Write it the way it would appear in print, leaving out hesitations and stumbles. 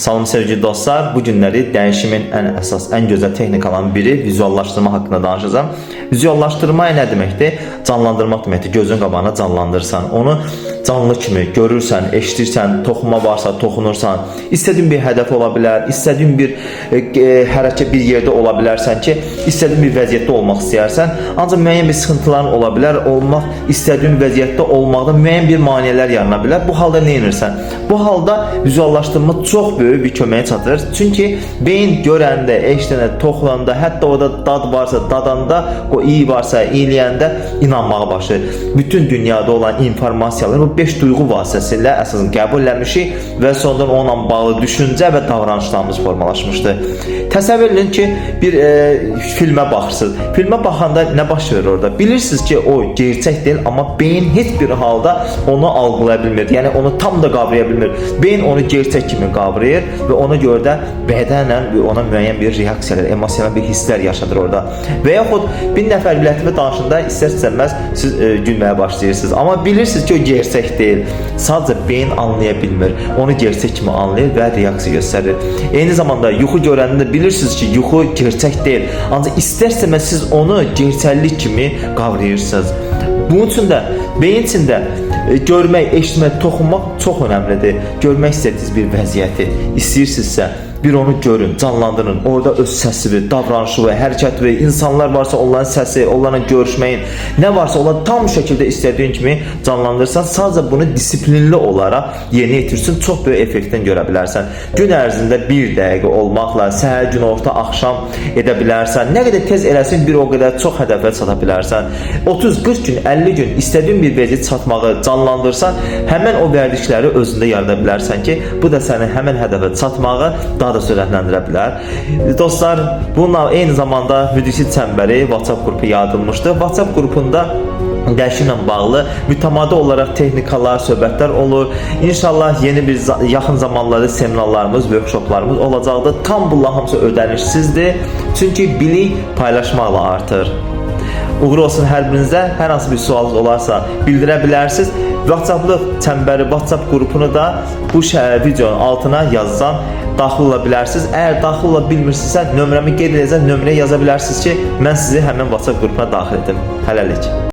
Salam sevgili dostlar, bu günləri dəyişimin ən əsas, ən gözəl texnikalarından biri vizuallaşdırma haqqında danışacağım. Vizuallaşdırma nə deməkdir? Canlandırmaq deməkdir. Gözün qabağına canlandırırsan, onu canlı kimi görürsən, eşidirsən, toxunma varsa toxunursan, istədiyin bir hədəf ola bilər, istədiyin bir hərəkət bir yerdə ola bilərsən ki, istədiyin bir vəziyyətdə olmaq istəyərsən, ancaq müəyyən bir sıxıntıların ola bilər, olmaq istədiyin vəziyyətdə olmaqda müəyyən bir maneələr yarana bilər. Bu halda nə edirsən? Bu halda vizuallaşdırma çox böyük bir köməyə çatır. Çünki beyin görəndə, eşidəndə, toxunanda, hətta orada dad varsa, dadanda, o iyi varsa, iyiləyəndə inanmağa başlayır. Bütün dünyada olan informasiyaları bu 5 duyğu vasitəsilə əsasən qəbul etmişik və sonradan onunla bağlı düşüncə və davranışlarımız formalaşmışdır. Təsəvvür edin ki, bir filmə baxırsınız. Filmə baxanda nə baş verir orada? Bilirsiniz ki, o gerçək deyil, amma beyin heç bir halda onu algılaya bilmir. Yəni onu tam da qavraya bilmir. Beyin onu gerçək kimi qavrayır və ona görə də bədənlə ona müəyyən bir reaksiyalar, emosional bir hisslər yaşadır orada. Və yaxud bir nəfər bilətimə danışında istər-istəməz siz gülməyə başlayırsınız. Amma bilirsiniz ki, o gerçək deyil. Sadəcə beyin anlaya bilmir. Onu gerçək kimi anlayır və reaksiya göstərir. Eyni zamanda yuxu görəndə bilirsiniz ki, yuxu gerçək deyil. Ancaq istər-istəməz siz onu gerçəklik kimi qavrayırsınız. Bunun üçün də beyin içində görmək, eşitmək, toxunmaq çox önəmlidir. Görmək istədiyiniz bir vəziyyəti istəyirsinizsə, bir onu görün, canlandırın. Orada öz səsidir, davranışı və hərəkəti və insanlar varsa onların səsi, onlarla görüşməyin, nə varsa onları tam şəkildə istədiyin kimi canlandırırsan, sadəcə bunu disiplinli olaraq yerinə yetirsin, çox böyük effektini görə bilərsən. Gün ərzində 1 dəqiqə olmaqla səhər, gün orta, axşam edə bilərsən. Nə qədər tez eləsin, bir o qədər çox hədəfə çata bilərsən. 30, 40 gün, 50 gün istədiyin bir vəziyyət çatmağı canlandırsan, həmən o vərdişləri özündə yarada bilərsən ki, bu da səni həmən hədəfə çatmağı daha da sürətləndirə bilər. Dostlar, bununla eyni zamanda müdriklik çəmbəri WhatsApp qrupu yaradılmışdı. WhatsApp qrupunda dəyişimlə bağlı mütəmadi olaraq texnikalar, söhbətlər olur. İnşallah yeni bir yaxın zamanlarda seminarlarımız, workshoplarımız olacaqdır. Tam bunlar hamısı ödənişsizdir. Çünki bilik paylaşmaqla artır. Uğur olsun hər birinizə. Hər hansı bir sualınız olarsa bildirə bilərsiniz. WhatsApp-lıq çəmbəri WhatsApp qrupunu da bu videonun altına yazsan daxil ola bilərsiniz. Əgər daxil ola bilmirsinizsə, nömrəmi qeyd edəcəm, nömrəyə yaza bilərsiniz ki, mən sizi həmin WhatsApp qrupuna daxil edim. Hələlik.